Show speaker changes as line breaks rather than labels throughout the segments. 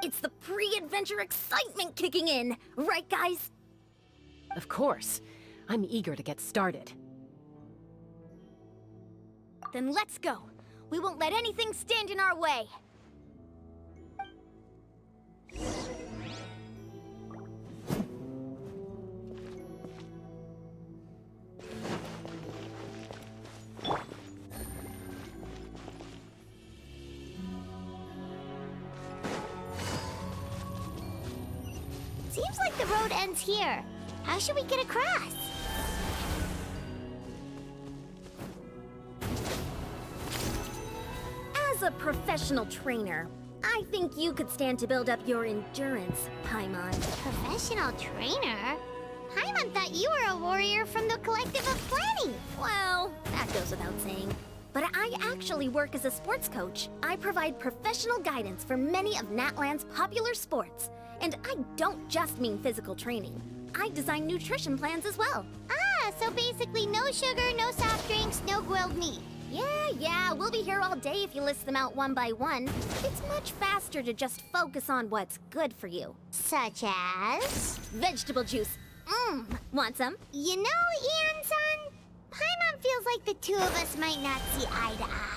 It's the pre-adventure excitement kicking in, right guys?
Of course. I'm eager to get started.
Then let's go. We won't let anything stand in our way.
Seems like the road ends here. How should we get across?
As a professional trainer, I think you could stand to build up your endurance, Paimon.
Professional trainer? Paimon thought you were a warrior from the Collective of Planning.
Well, that goes without saying. But I actually work as a sports coach. I provide professional guidance for many of Natlan's popular sports. And I don't just mean physical training. I design nutrition plans as well.
Ah, so basically no sugar, no soft drinks, no grilled meat.
Yeah, we'll be here all day if you list them out one by one. It's much faster to just focus on what's good for you.
Such as?
Vegetable juice. Want some?
You know, Ian-san, Paimon feels like the two of us might not see eye to eye.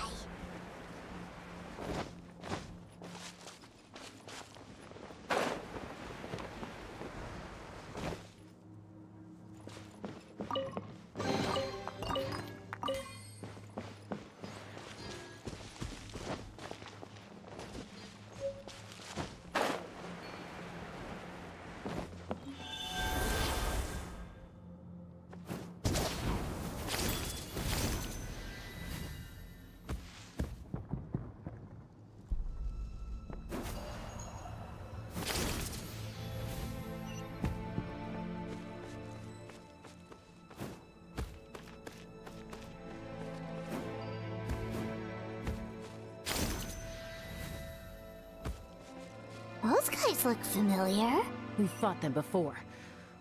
Those guys look familiar.
We've fought them before.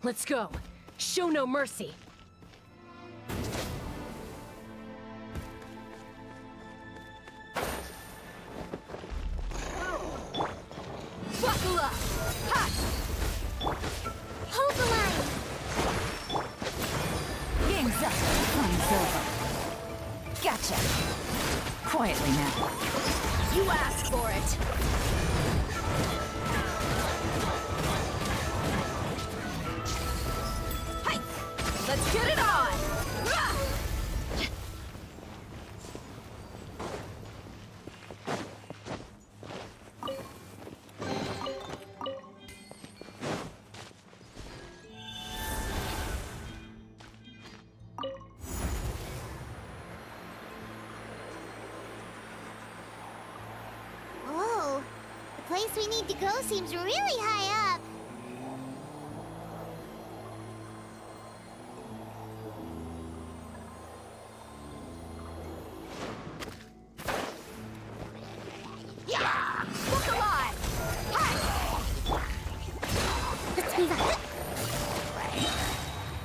Let's go. Show no mercy.
Buckle up! Ha! Hold the line!
Game's up. Time's over. Gotcha. Quietly now.
You asked for it!
Let's get it on!
Whoa, the place we need to go seems really high up.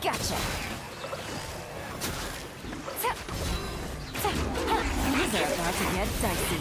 Gotcha. These are about to get dicey.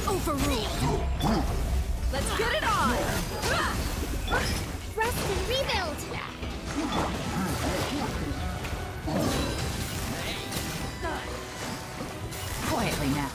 Overruled!
Let's get it on!
Rest and rebuild!
Quietly now.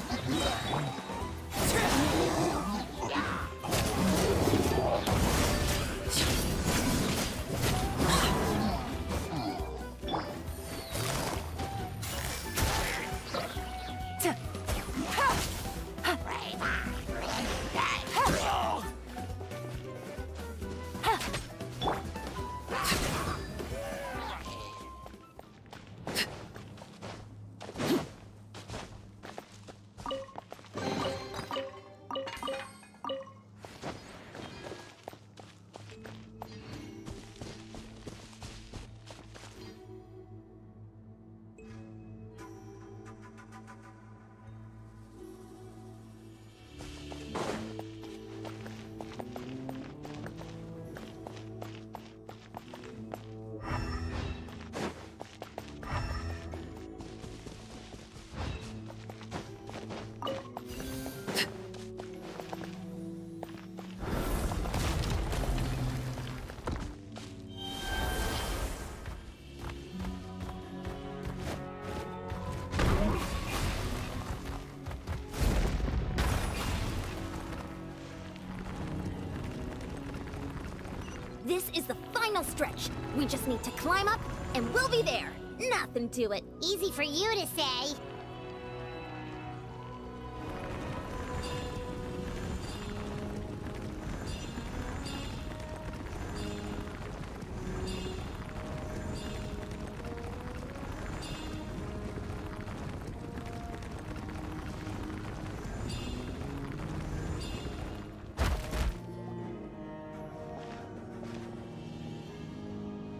This is the final stretch. We just need to climb up, and we'll be there. Nothing to it.
Easy for you to say.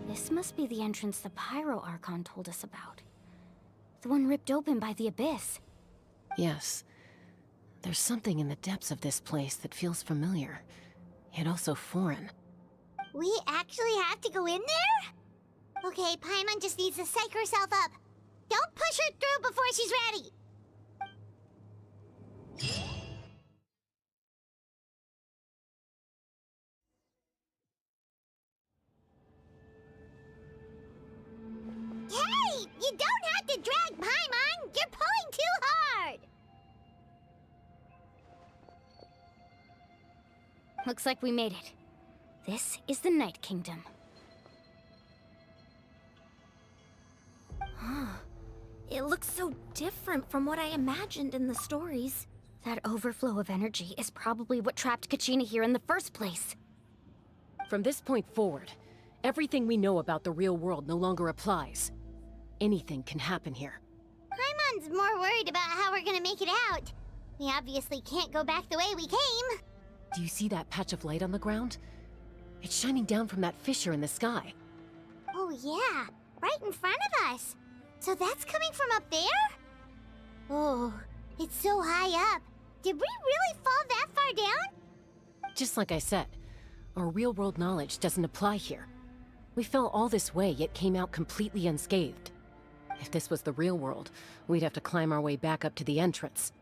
This must be the entrance the Pyro Archon told us about. The one ripped open by the Abyss.
Yes. There's something in the depths of this place that feels familiar, yet also foreign.
We actually have to go in there? Okay, Paimon just needs to psych herself up. Don't push her through before she's ready. Hey! You don't have to drag Paimon! You're pulling too hard!
Looks like we made it. This is the Night Kingdom. It looks so different from what I imagined in the stories. That overflow of energy is probably what trapped Kachina here in the first place.
From this point forward, everything we know about the real world no longer applies. Anything can happen here.
Paimon's more worried about how we're gonna make it out. We obviously can't go back the way we came.
Do you see that patch of light on the ground? It's shining down from that fissure in the sky.
Oh yeah, right in front of us. So that's coming from up there? Oh, it's so high up. Did we really fall that far down?
Just like I said, our real-world knowledge doesn't apply here. We fell all this way, yet came out completely unscathed. If this was the real world, we'd have to climb our way back up to the entrance.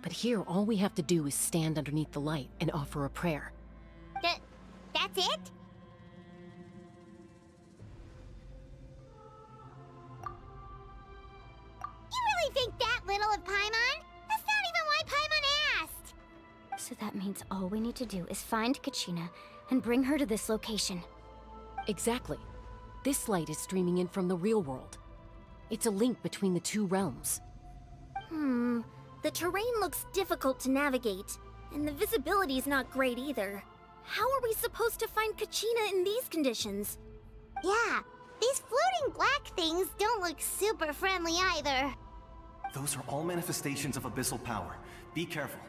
But here, all we have to do is stand underneath the light and offer a prayer.
That's it? You really think that little of Paimon? That's not even why Paimon asked!
So that means all we need to do is find Kachina and bring her to this location.
Exactly. This light is streaming in from the real world. It's a link between the two realms.
The terrain looks difficult to navigate, and the visibility's not great either. How are we supposed to find Kachina in these conditions?
Yeah, these floating black things don't look super friendly either.
Those are all manifestations of abyssal power. Be careful.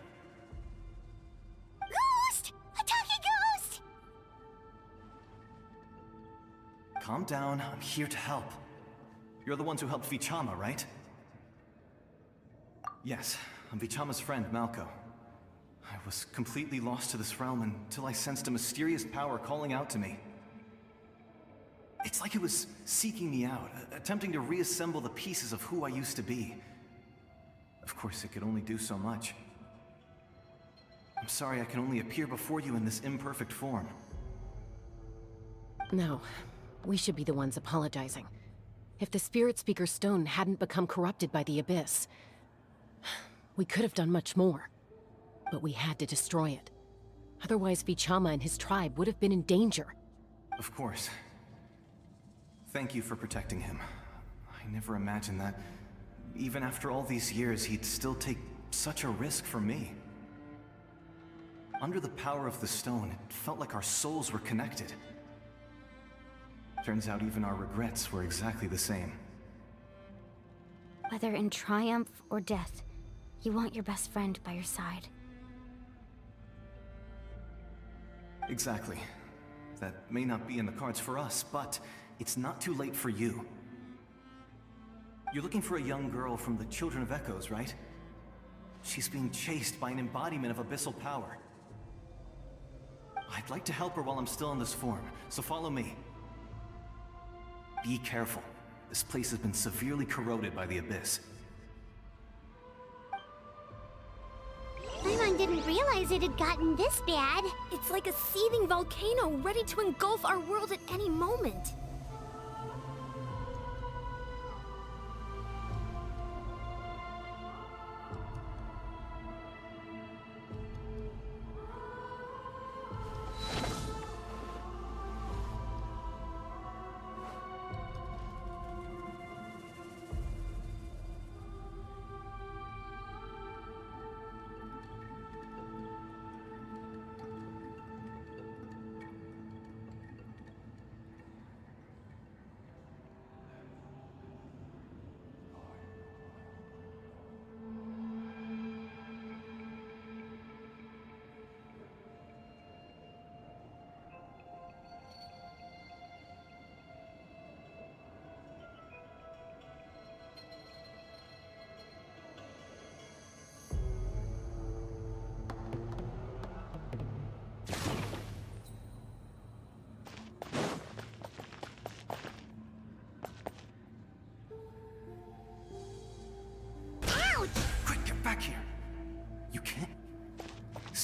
Ghost! A talking ghost!
Calm down, I'm here to help. You're the ones who helped Vichama, right? Yes, I'm Vichama's friend, Malko. I was completely lost to this realm until I sensed a mysterious power calling out to me. It's like it was seeking me out, attempting to reassemble the pieces of who I used to be. Of course, it could only do so much. I'm sorry I can only appear before you in this imperfect form.
No, we should be the ones apologizing. If the Spirit Speaker's stone hadn't become corrupted by the Abyss, we could have done much more. But we had to destroy it. Otherwise, Vichama and his tribe would have been in danger.
Of course. Thank you for protecting him. I never imagined that, even after all these years, he'd still take such a risk for me. Under the power of the stone, it felt like our souls were connected. Turns out even our regrets were exactly the same.
Whether in triumph or death, you want your best friend by your side.
Exactly. That may not be in the cards for us, but it's not too late for you. You're looking for a young girl from the Children of Echoes, right? She's being chased by an embodiment of abyssal power. I'd like to help her while I'm still in this form, so follow me. Be careful. This place has been severely corroded by the Abyss.
Paimon didn't realize it had gotten this bad.
It's like a seething volcano ready to engulf our world at any moment.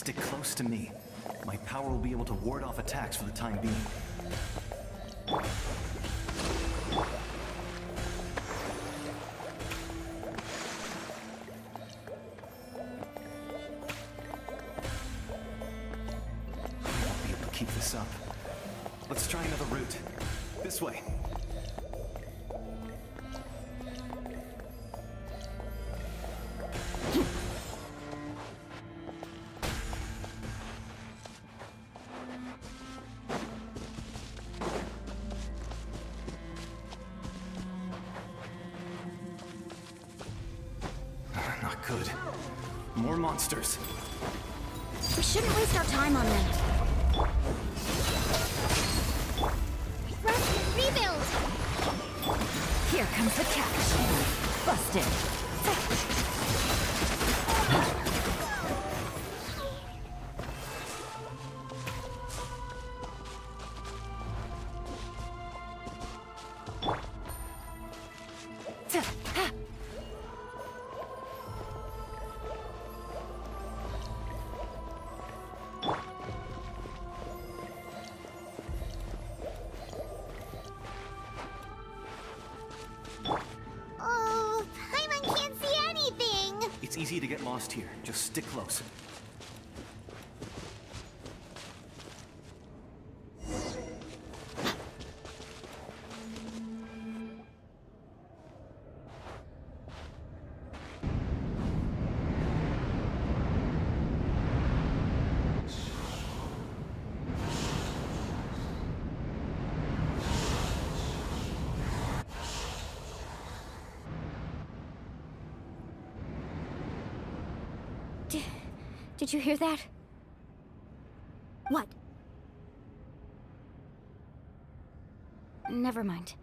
stick close to me, my power will be able to ward off attacks for the time being. I won't be able to keep this up. Let's try another route. This way. Not good. More monsters.
We shouldn't waste our time on them. Rest, rebuild!
Here comes the catch. Busted.
Oh, Paimon can't see anything.
It's easy to get lost here. Just stick close.
Did you hear that? What? Never mind.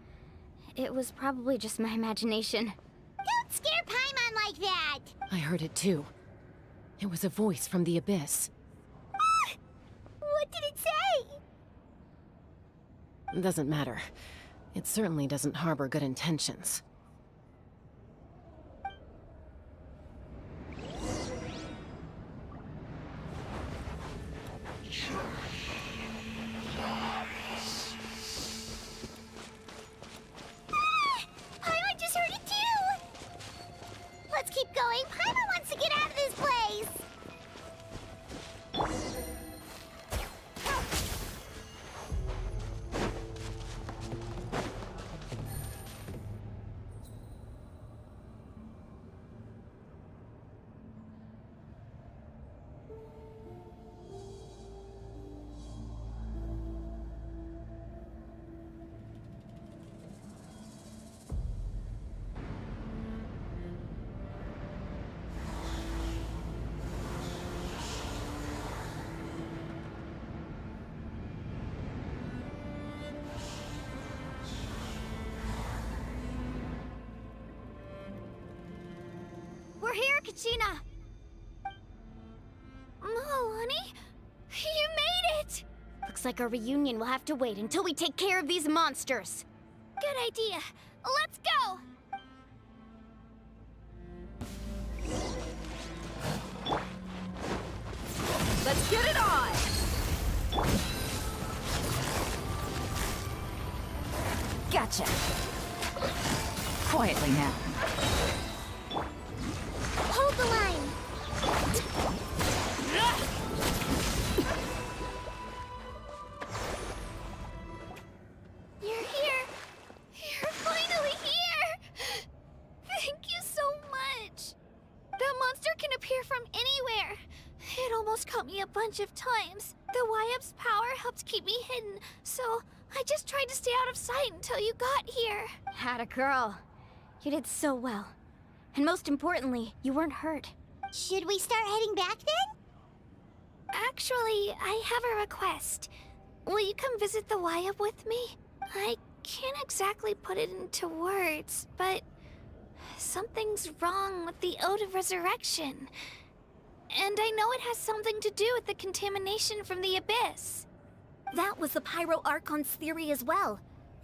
It was probably just my imagination.
Don't scare Paimon like that.
I heard it too. It was a voice from the abyss.
What did it say?
Doesn't matter. It certainly doesn't harbor good intentions.
Paimon just heard it too. Let's keep going. Paimon wants to get out of this place.
We're here, Kachina! Oh, honey? You made it! Looks like our reunion will have to wait until we take care of these monsters. Good idea. Let's go!
Let's get it on! Gotcha. Quietly now.
Hold the line.
You're here! You're finally here! Thank you so much! That monster can appear from anywhere. It almost caught me a bunch of times. The YF's power helped keep me hidden, so I just tried to stay out of sight until you got here. Had a girl. You did so well. And most importantly, you weren't hurt.
Should we start heading back then?
Actually, I have a request. Will you come visit the YF with me? I can't exactly put it into words, but something's wrong with the Ode of Resurrection. And I know it has something to do with the contamination from the Abyss. That was the Pyro Archon's theory as well.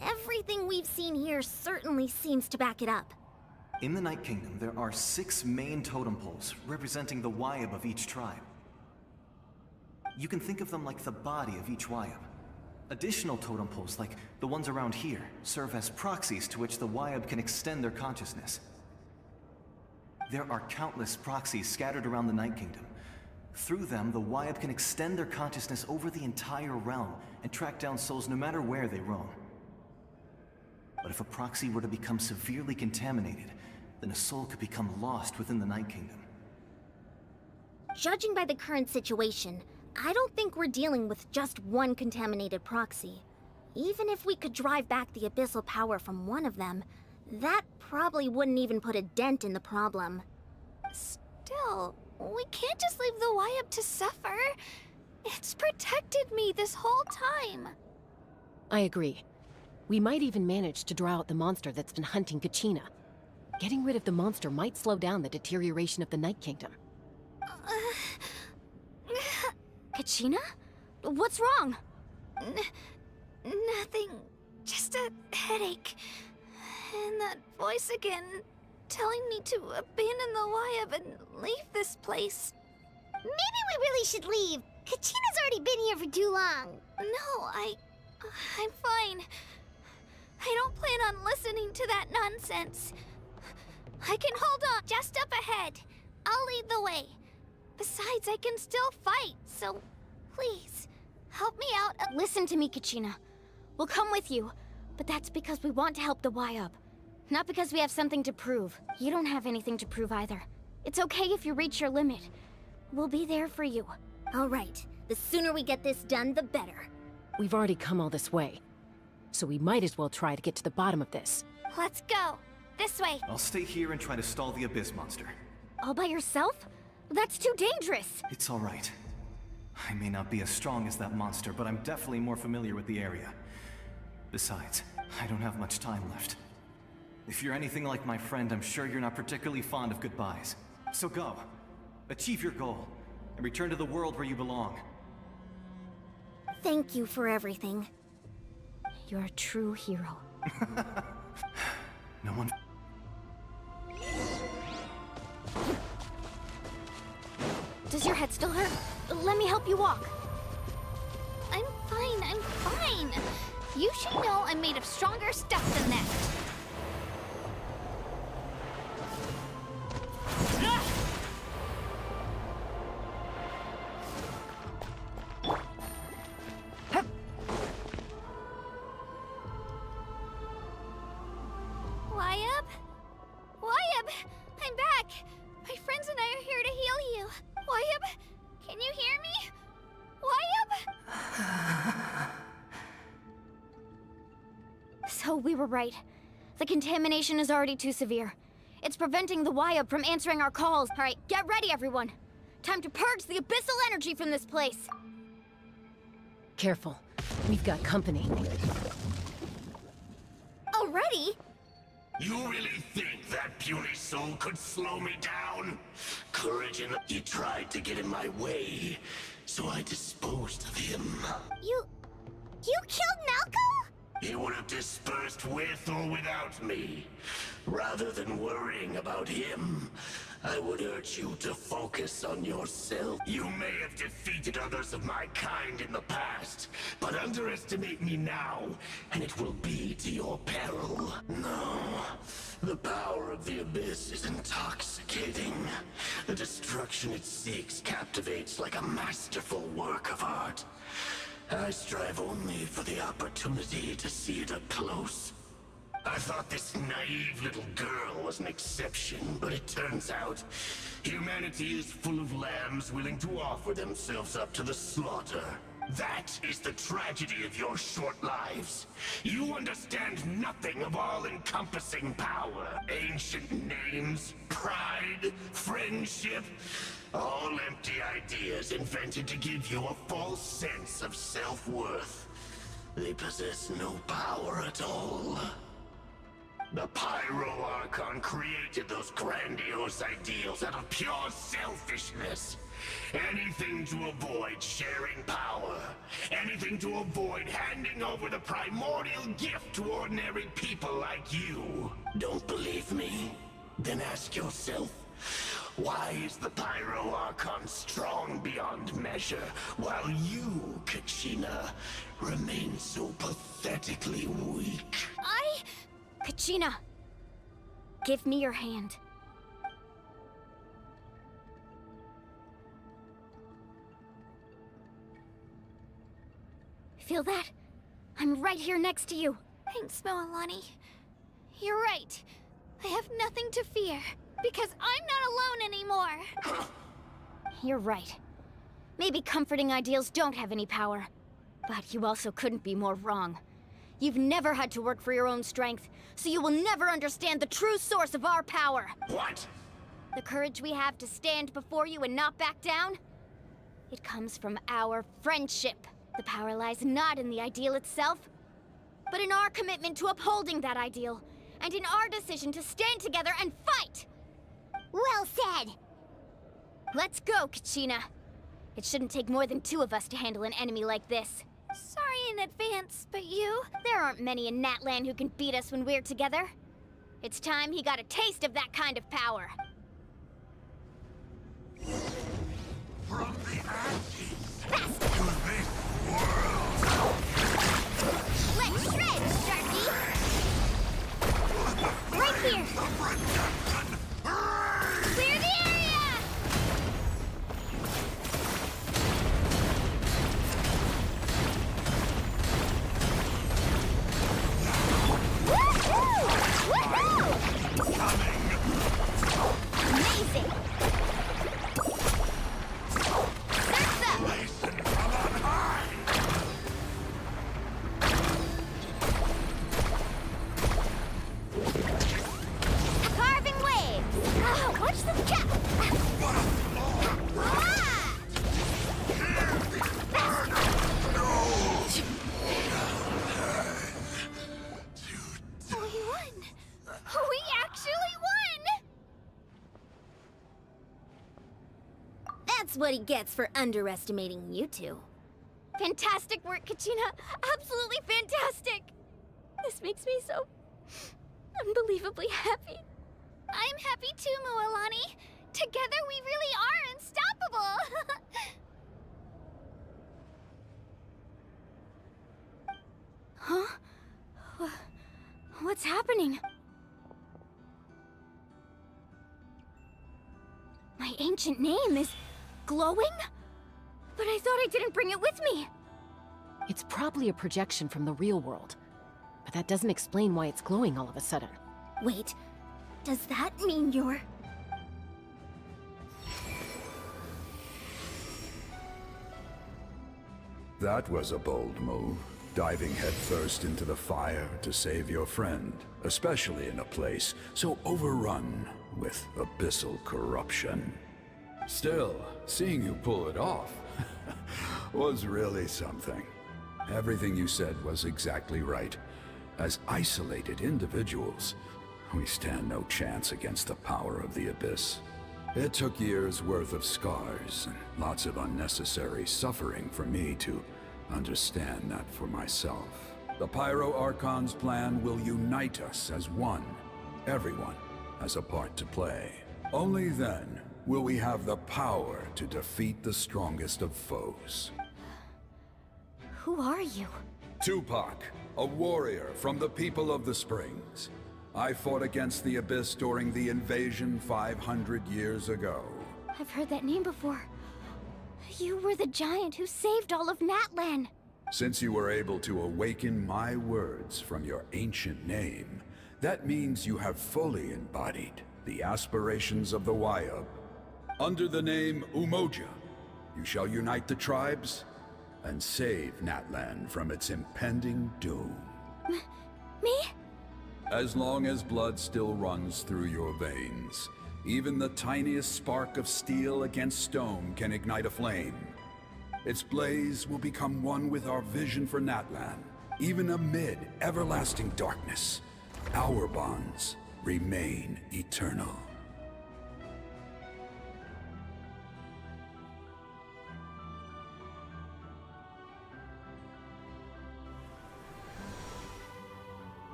Everything we've seen here certainly seems to back it up.
In the Night Kingdom, there are 6 main totem poles representing the Wyab of each tribe. You can think of them like the body of each Wyab. Additional totem poles, like the ones around here, serve as proxies to which the Wyab can extend their consciousness. There are countless proxies scattered around the Night Kingdom. Through them, the Wyab can extend their consciousness over the entire realm and track down souls no matter where they roam. But if a proxy were to become severely contaminated, then a soul could become lost within the Night Kingdom.
Judging by the current situation, I don't think we're dealing with just one contaminated proxy. Even if we could drive back the abyssal power from one of them, that probably wouldn't even put a dent in the problem.
Still, we can't just leave the Wyab to suffer. It's protected me this whole time.
I agree. We might even manage to draw out the monster that's been hunting Kachina. Getting rid of the monster might slow down the deterioration of the Night Kingdom.
Kachina? What's wrong? Nothing. Just a headache. And that voice again, telling me to abandon the Wyab and leave this place.
Maybe we really should leave. Kachina's already been here for too long.
No, I'm fine. I don't plan on listening to that nonsense. I can hold on just up ahead. I'll lead the way. Besides, I can still fight, so please, help me out.
Listen to me, Kachina. We'll come with you, but that's because we want to help the Wyab. Not because we have something to prove. You don't have anything to prove either. It's okay if you reach your limit. We'll be there for you. All right. The sooner we get this done, the better.
We've already come all this way, so we might as well try to get to the bottom of this.
Let's go. This way.
I'll stay here and try to stall the Abyss monster.
All by yourself? That's too dangerous.
It's all right. I may not be as strong as that monster, but I'm definitely more familiar with the area. Besides, I don't have much time left. If you're anything like my friend, I'm sure you're not particularly fond of goodbyes. So go. Achieve your goal, and return to the world where you belong.
Thank you for everything. You're a true hero.
No one...
Does your head still hurt? Let me help you walk.
I'm fine. You should know I'm made of stronger stuff than that. Wyab, I'm back. My friends and I are here to heal you. Wyab, can you hear me? Wyab?
So we were right. The contamination is already too severe. It's preventing the Wyab from answering our calls. All right, get ready, everyone. Time to purge the abyssal energy from this place.
Careful. We've got company.
Already?
You really think that puny soul could slow me down? Courage and he tried to get in my way, so I disposed of him.
You killed Malco?
He would have dispersed with or without me. Rather than worrying about him, I would urge you to focus on yourself. You may have defeated others of my kind in the past, but underestimate me now, and it will be to your peril. No, the power of the Abyss is intoxicating. The destruction it seeks captivates like a masterful work of art. I strive only for the opportunity to see it up close. I thought this naive little girl was an exception, but it turns out humanity is full of lambs willing to offer themselves up to the slaughter. That is the tragedy of your short lives. You understand nothing of all-encompassing power. Ancient names, pride, friendship, all empty ideas invented to give you a false sense of self-worth. They possess no power at all. The Pyro Archon created those grandiose ideals out of pure selfishness. Anything to avoid sharing power. Anything to avoid handing over the primordial gift to ordinary people like you. Don't believe me? Then ask yourself, Why is the Pyro Archon strong beyond measure, while you, Kachina, remain so pathetically weak?
Kachina, give me your hand. Feel that? I'm right here next to you.
Thanks, Moalani. You're right. I have nothing to fear, because I'm not alone anymore.
You're right. Maybe comforting ideals don't have any power. But you also couldn't be more wrong. You've never had to work for your own strength, so you will never understand the true source of our power.
What?
The courage we have to stand before you and not back down? It comes from our friendship. The power lies not in the ideal itself, but in our commitment to upholding that ideal, and in our decision to stand together and fight!
Well said!
Let's go, Kachina. It shouldn't take more than 2 of us to handle an enemy like this.
Sorry in advance, but you...
There aren't many in Natlan who can beat us when we're together. It's time he got a taste of that kind of power.
From the ashes
Fast!
to this world!
Let's shred, Sharky! Right here! Clear the area! Woohoo! Woohoo! Amazing! Surf's up!
Listen from on high!
Carving waves! Oh, watch the cap! Ah!
We won! We actually won!
That's what he gets for underestimating you two. Fantastic work, Kachina! Absolutely fantastic! This makes me so... unbelievably happy.
I'm happy too, Moalani. Together we really are unstoppable!
Huh? What's happening? My ancient name is glowing? But I thought I didn't bring it with me.
It's probably a projection from the real world. But that doesn't explain why it's glowing all of a sudden.
Wait, does that mean you're...
That was a bold move, diving headfirst into the fire to save your friend, especially in a place so overrun with abyssal corruption. Still, seeing you pull it off was really something. Everything you said was exactly right. As isolated individuals, we stand no chance against the power of the Abyss. It took years' worth of scars and lots of unnecessary suffering for me to understand that for myself. The Pyro Archon's plan will unite us as one. Everyone has a part to play. Only then will we have the power to defeat the strongest of foes.
Who are you?
Tupac, a warrior from the people of the Springs. I fought against the Abyss during the invasion 500 years ago.
I've heard that name before. You were the giant who saved all of Natlan.
Since you were able to awaken my words from your ancient name, that means you have fully embodied the aspirations of the Wayub. Under the name Umoja, you shall unite the tribes and save Natlan from its impending doom.
Me?
As long as blood still runs through your veins, even the tiniest spark of steel against stone can ignite a flame. Its blaze will become one with our vision for Natlan. Even amid everlasting darkness, our bonds remain eternal.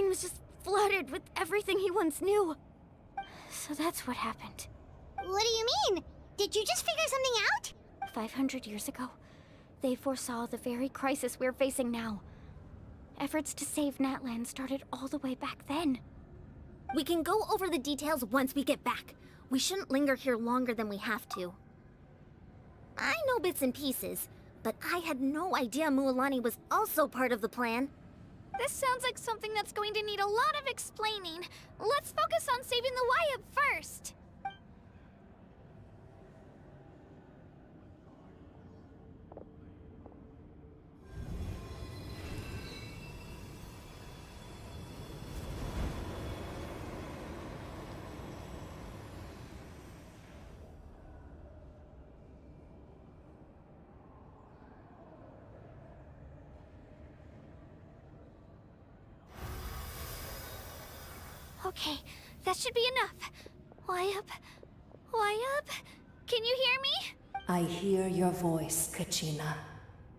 brain was just flooded with everything he once knew. So that's what happened.
What do you mean? Did you just figure something out?
500 years ago, they foresaw the very crisis we're facing now. Efforts to save Natlan started all the way back then.
We can go over the details once we get back. We shouldn't linger here longer than we have to. I know bits and pieces, but I had no idea Mualani was also part of the plan.
This sounds like something that's going to need a lot of explaining. Let's focus on saving the Wyatt first. Okay, that should be enough. Wyatt? Wyatt? Can you hear me?
I hear your voice, Kachina,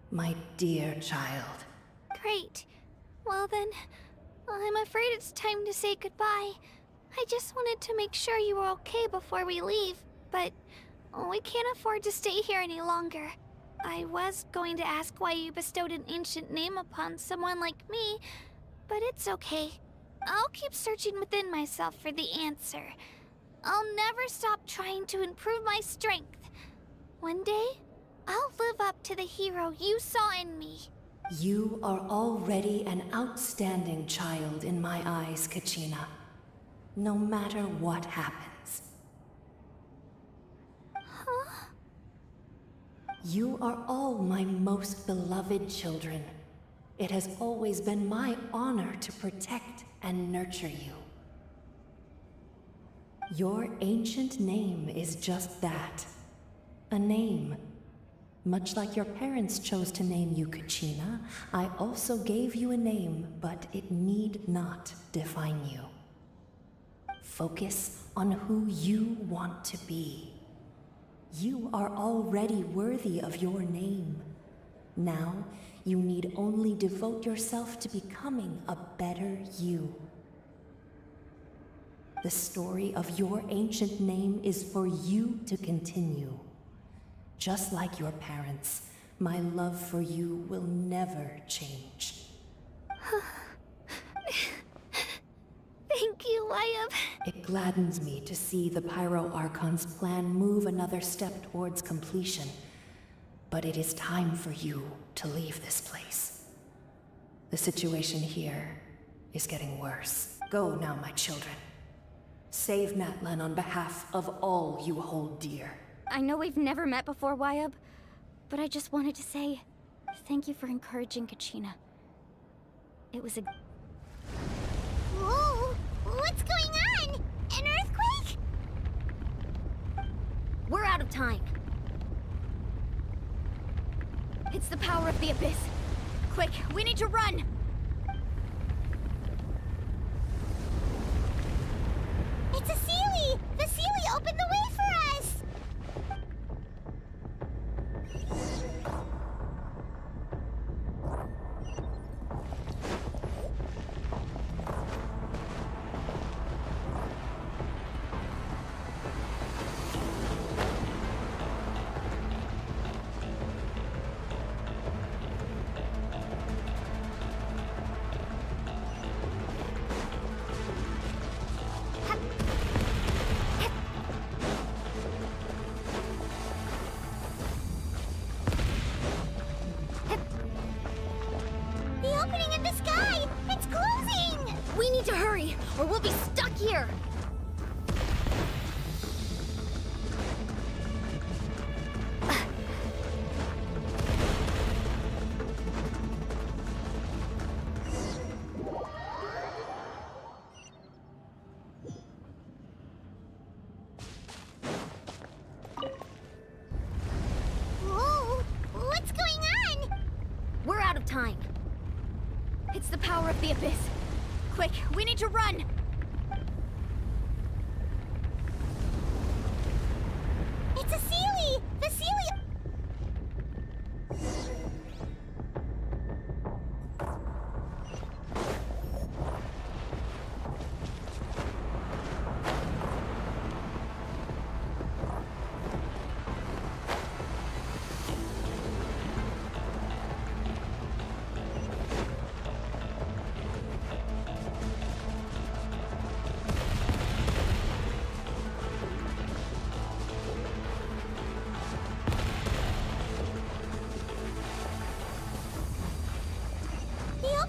my dear child.
Great. Well then, I'm afraid it's time to say goodbye. I just wanted to make sure you were okay before we leave, but we can't afford to stay here any longer. I was going to ask why you bestowed an ancient name upon someone like me, but it's okay. I'll keep searching within myself for the answer. I'll never stop trying to improve my strength. One day, I'll live up to the hero you saw in me.
You are already an outstanding child in my eyes, Kachina. No matter what happens.
Huh?
You are all my most beloved children. It has always been my honor to protect and nurture you. Your ancient name is just that. A name. Much like your parents chose to name you Kachina, I also gave you a name, but it need not define you. Focus on who you want to be. You are already worthy of your name. Now, you need only devote yourself to becoming a better you. The story of your ancient name is for you to continue. Just like your parents, my love for you will never change.
Thank you, Wyatt.
It gladdens me to see the Pyro Archon's plan move another step towards completion. But it is time for you to leave this place. The situation here is getting worse. Go now, my children. Save Natlan on behalf of all you hold dear.
I know we've never met before, Wyatt, but I just wanted to say thank you for encouraging Kachina. It was a...
Whoa! What's going on? An earthquake?
We're out of time.
It's the power of the Abyss. Quick, we need to run!
It's a Seelie! The Seelie opened the way for us! The opening in the sky! It's closing!
We need to hurry, or we'll be stuck here!
Whoa! What's going on?
We're out of time.
It's the power of the Abyss. Quick, we need to run!
It's a Seelie! The Seelie...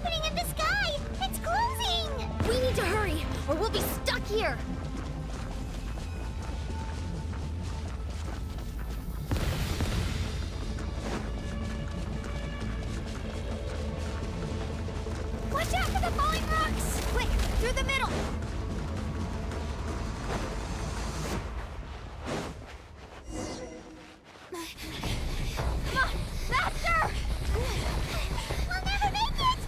happening in the sky? It's closing!
We need to hurry, or we'll be stuck here!
Watch out for the falling rocks!
Quick, through the middle!
Come on, faster!
We'll never make it!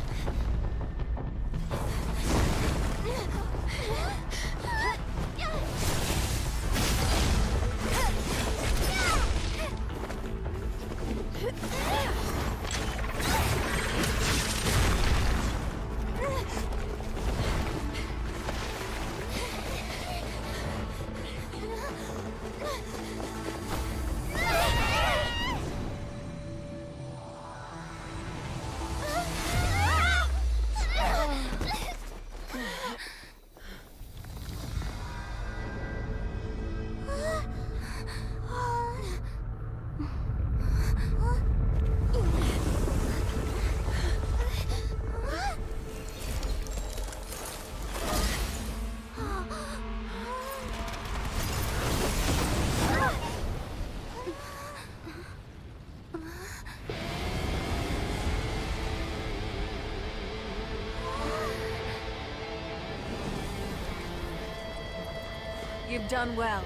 You've done well.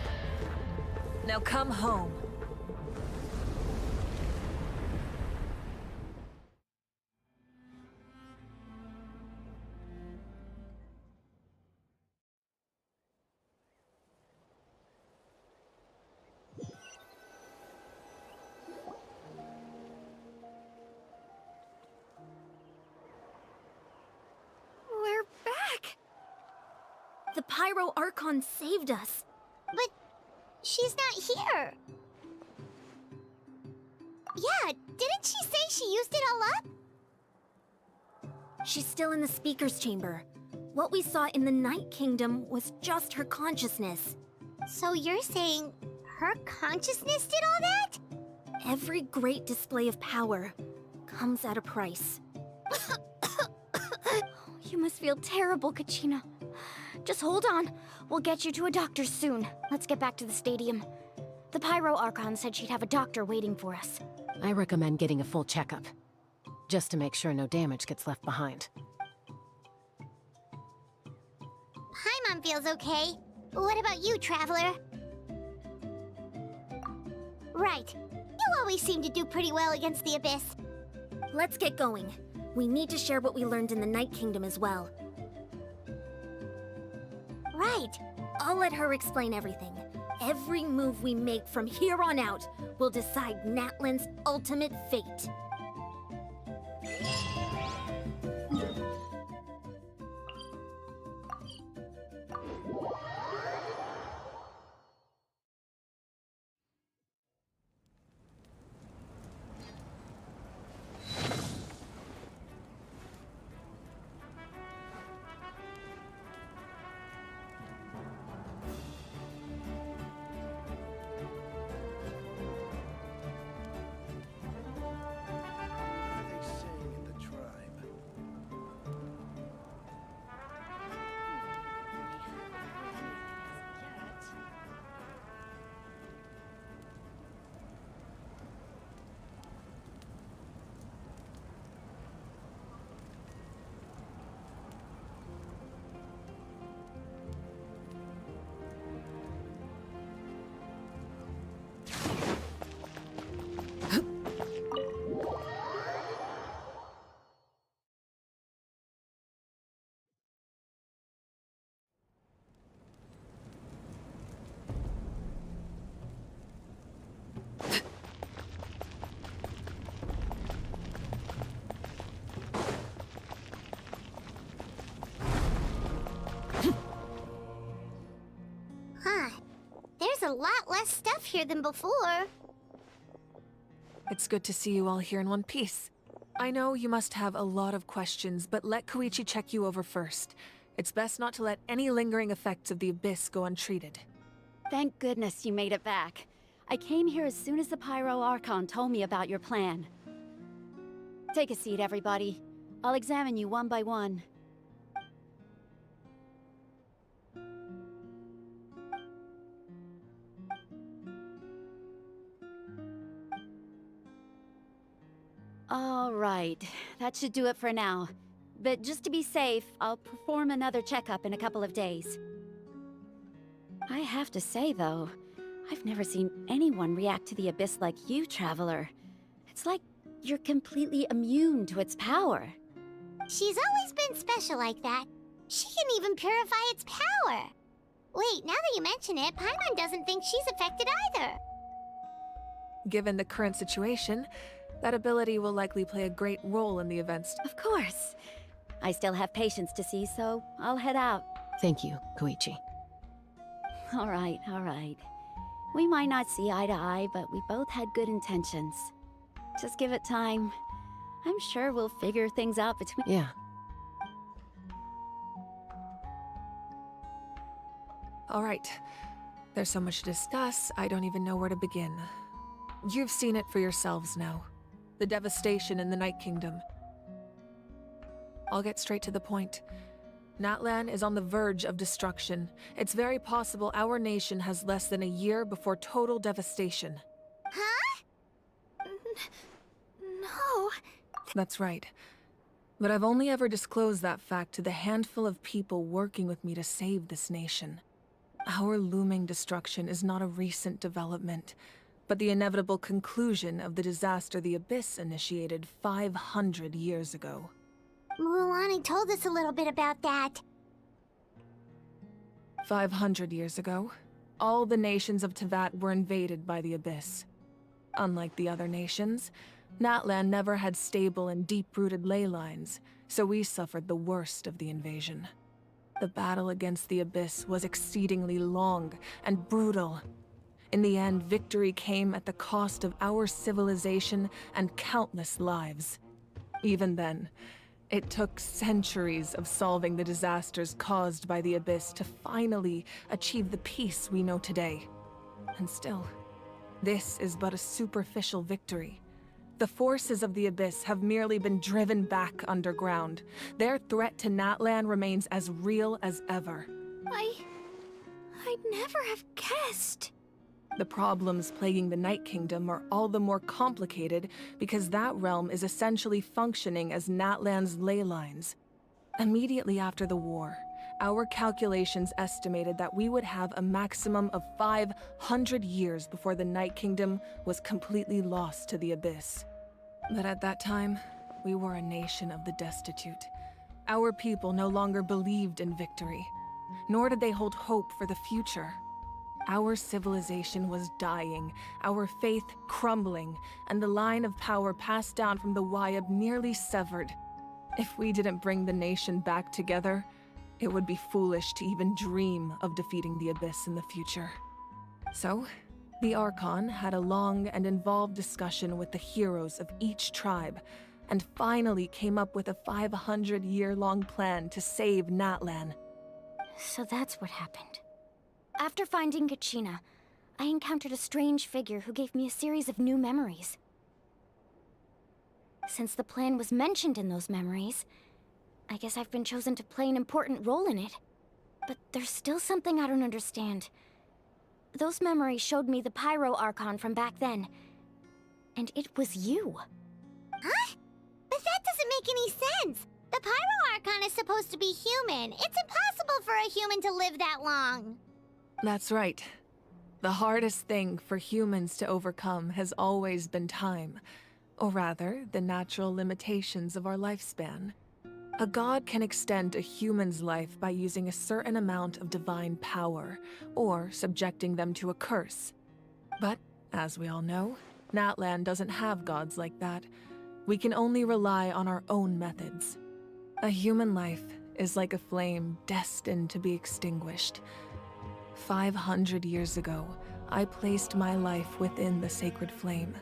Now come home.
We're back! The Pyro Archon saved us.
But she's not here. Yeah, didn't she say she used it all up?
She's still in the speaker's chamber. What we saw in the Night Kingdom was just her consciousness.
So you're saying her consciousness did all that?
Every great display of power comes at a price. You must feel terrible, Kachina. Just hold on. We'll get you to a doctor soon. Let's get back to the stadium. The Pyro Archon said she'd have a doctor waiting for us.
I recommend getting a full checkup, just to make sure no damage gets left behind.
Paimon feels okay. What about you, Traveler? Right. You always seem to do pretty well against the Abyss.
Let's get going. We need to share what we learned in the Night Kingdom as well.
Right.
I'll let her explain everything. Every move we make from here on out will decide Natlan's ultimate fate.
Huh. There's a lot less stuff here than before.
It's good to see you all here in one piece. I know you must have a lot of questions, but let Koichi check you over first. It's best not to let any lingering effects of the Abyss go untreated.
Thank goodness you made it back. I came here as soon as the Pyro Archon told me about your plan. Take a seat, everybody. I'll examine you one by one. All right, that should do it for now. But just to be safe, I'll perform another checkup in a couple of days. I have to say, though, I've never seen anyone react to the Abyss like you, Traveler. It's like you're completely immune to its power.
She's always been special like that. She can even purify its power. Wait, now that you mention it, Paimon doesn't think she's affected either.
Given the current situation, that ability will likely play a great role in the events.
Of course. I still have patients to see, so I'll head out.
Thank you, Koichi.
All right, all right. We might not see eye to eye, but we both had good intentions. Just give it time. I'm sure we'll figure things out between—
Yeah.
All right. There's so much to discuss, I don't even know where to begin. You've seen it for yourselves now. The devastation in the Night Kingdom. I'll get straight to the point. Natlan is on the verge of destruction. It's very possible our nation has less than a year before total devastation.
Huh?
No.
That's right. But I've only ever disclosed that fact to the handful of people working with me to save this nation. Our looming destruction is not a recent development, but the inevitable conclusion of the disaster the Abyss initiated 500 years ago.
Mualani told us a little bit about that.
500 years ago, all the nations of Tevat were invaded by the Abyss. Unlike the other nations, Natlan never had stable and deep-rooted ley lines, so we suffered the worst of the invasion. The battle against the Abyss was exceedingly long and brutal. In the end, victory came at the cost of our civilization and countless lives. Even then, it took centuries of solving the disasters caused by the Abyss to finally achieve the peace we know today. And still, this is but a superficial victory. The forces of the Abyss have merely been driven back underground. Their threat to Natlan remains as real as ever.
I'd never have guessed.
The problems plaguing the Night Kingdom are all the more complicated because that realm is essentially functioning as Natlan's ley lines. Immediately after the war, our calculations estimated that we would have a maximum of 500 years before the Night Kingdom was completely lost to the Abyss. But at that time, we were a nation of the destitute. Our people no longer believed in victory, nor did they hold hope for the future. Our civilization was dying, our faith crumbling, and the line of power passed down from the Wayab nearly severed. If we didn't bring the nation back together, it would be foolish to even dream of defeating the Abyss in the future. So, the Archon had a long and involved discussion with the heroes of each tribe, and finally came up with a 500-year-long plan to save Natlan.
So that's what happened. After finding Gachina, I encountered a strange figure who gave me a series of new memories. Since the plan was mentioned in those memories, I guess I've been chosen to play an important role in it. But there's still something I don't understand. Those memories showed me the Pyro Archon from back then. And it was you.
Huh? But that doesn't make any sense. The Pyro Archon is supposed to be human. It's impossible for a human to live that long.
That's right. The hardest thing for humans to overcome has always been time. Or rather, the natural limitations of our lifespan. A god can extend a human's life by using a certain amount of divine power, or subjecting them to a curse. But, as we all know, Natlan doesn't have gods like that. We can only rely on our own methods. A human life is like a flame destined to be extinguished. 500 years ago, I placed my life within the sacred flame.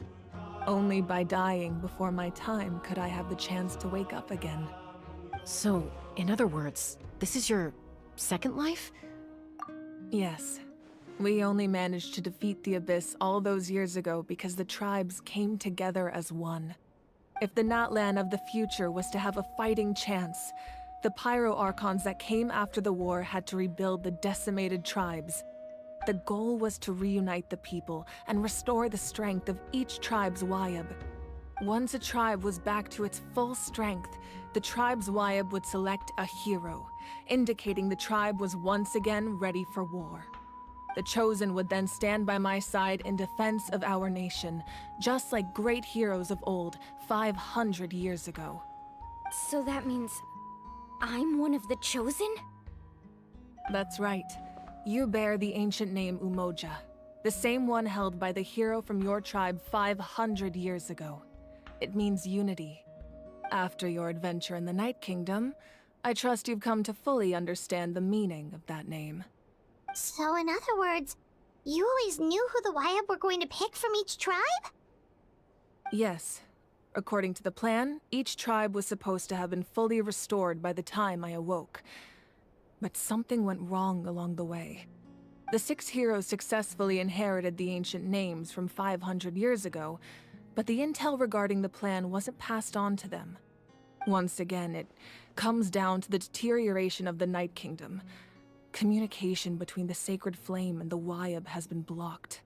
Only by dying before my time could I have the chance to wake up again.
So, in other words, this is your second life?
Yes. We only managed to defeat the Abyss all those years ago because the tribes came together as one. If the Natlan of the future was to have a fighting chance, the Pyro Archons that came after the war had to rebuild the decimated tribes. The goal was to reunite the people and restore the strength of each tribe's Wayab. Once a tribe was back to its full strength, the tribe's Wayab would select a hero, indicating the tribe was once again ready for war. The Chosen would then stand by my side in defense of our nation, just like great heroes of old, 500 years ago.
So that means I'm one of the Chosen?
That's right. You bear the ancient name Umoja, the same one held by the hero from your tribe 500 years ago. It means unity. After your adventure in the Night Kingdom, I trust you've come to fully understand the meaning of that name.
So in other words, you always knew who the Wayab were going to pick from each tribe?
Yes. According to the plan, each tribe was supposed to have been fully restored by the time I awoke. But something went wrong along the way. The 6 heroes successfully inherited the ancient names from 500 years ago, but the intel regarding the plan wasn't passed on to them. Once again, it comes down to the deterioration of the Night Kingdom. Communication between the Sacred Flame and the Wayab has been blocked.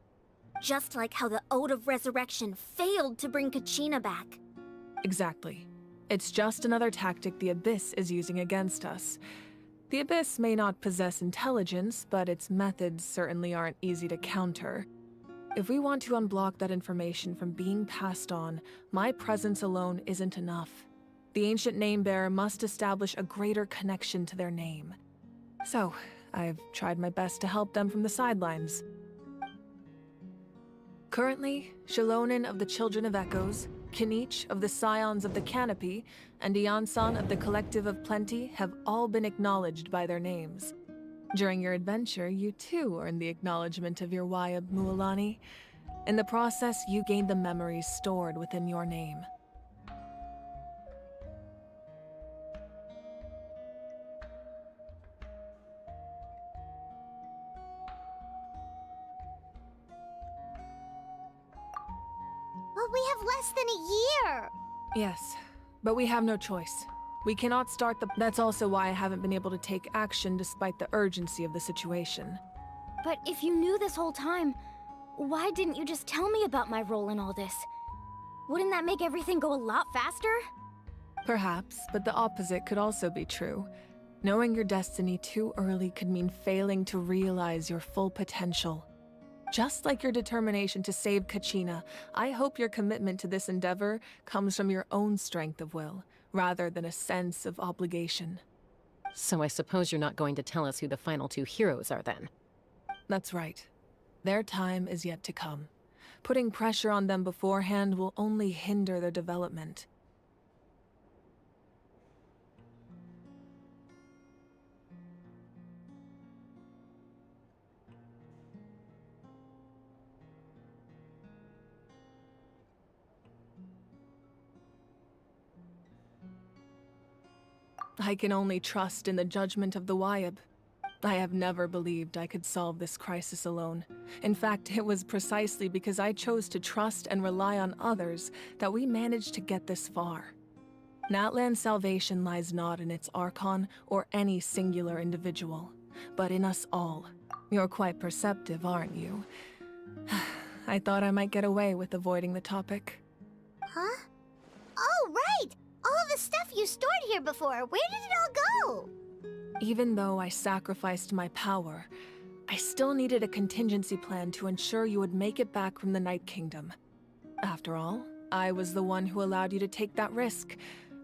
Just like how the Ode of Resurrection failed to bring Kachina back.
Exactly. It's just another tactic the Abyss is using against us. The Abyss may not possess intelligence, but its methods certainly aren't easy to counter. If we want to unblock that information from being passed on, my presence alone isn't enough. The ancient name-bearer must establish a greater connection to their name. So, I've tried my best to help them from the sidelines. Currently, Shalonin of the Children of Echoes, Kinich of the Scions of the Canopy, and Iansan of the Collective of Plenty have all been acknowledged by their names. During your adventure, you too earned the acknowledgement of your Wayab, Mualani. In the process, you gained the memories stored within your name.
But we have less than a year!
Yes, but we have no choice. We cannot start the— That's also why I haven't been able to take action despite the urgency of the situation.
But if you knew this whole time, why didn't you just tell me about my role in all this? Wouldn't that make everything go a lot faster?
Perhaps, but the opposite could also be true. Knowing your destiny too early could mean failing to realize your full potential. Just like your determination to save Kachina, I hope your commitment to this endeavor comes from your own strength of will, rather than a sense of obligation.
So I suppose you're not going to tell us who the final 2 heroes are then?
That's right. Their time is yet to come. Putting pressure on them beforehand will only hinder their development. I can only trust in the judgment of the Wayab. I have never believed I could solve this crisis alone. In fact, it was precisely because I chose to trust and rely on others that we managed to get this far. Natlan's salvation lies not in its Archon or any singular individual, but in us all. You're quite perceptive, aren't you? I thought I might get away with avoiding the topic.
Huh? Oh, right! All of the stuff you stored here before, where did it all go?
Even though I sacrificed my power, I still needed a contingency plan to ensure you would make it back from the Night Kingdom. After all, I was the one who allowed you to take that risk,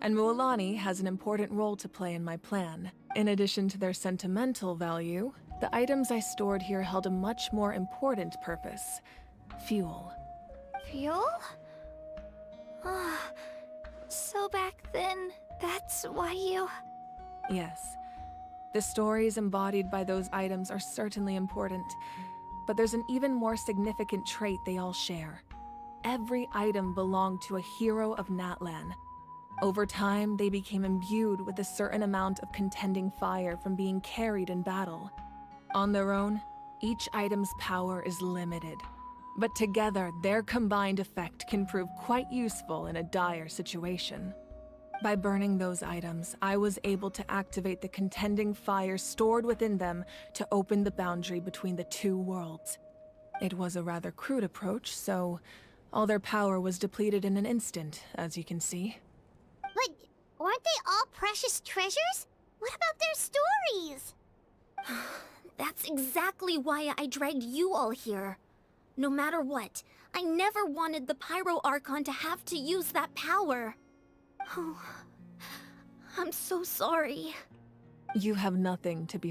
and Mualani has an important role to play in my plan. In addition to their sentimental value, the items I stored here held a much more important purpose: fuel.
Fuel? So back then, that's why you...
Yes. The stories embodied by those items are certainly important, but there's an even more significant trait they all share. Every item belonged to a hero of Natlan. Over time, they became imbued with a certain amount of contending fire from being carried in battle. On their own, each item's power is limited, But together, their combined effect can prove quite useful in a dire situation. By burning those items, I was able to activate the contending fires stored within them to open the boundary between the two worlds. It was a rather crude approach, so all their power was depleted in an instant, as you can see.
But weren't they all precious treasures? What about their stories?
That's exactly why I dragged you all here. No matter what, I never wanted the Pyro Archon to have to use that power. Oh, I'm so sorry.
You have nothing to be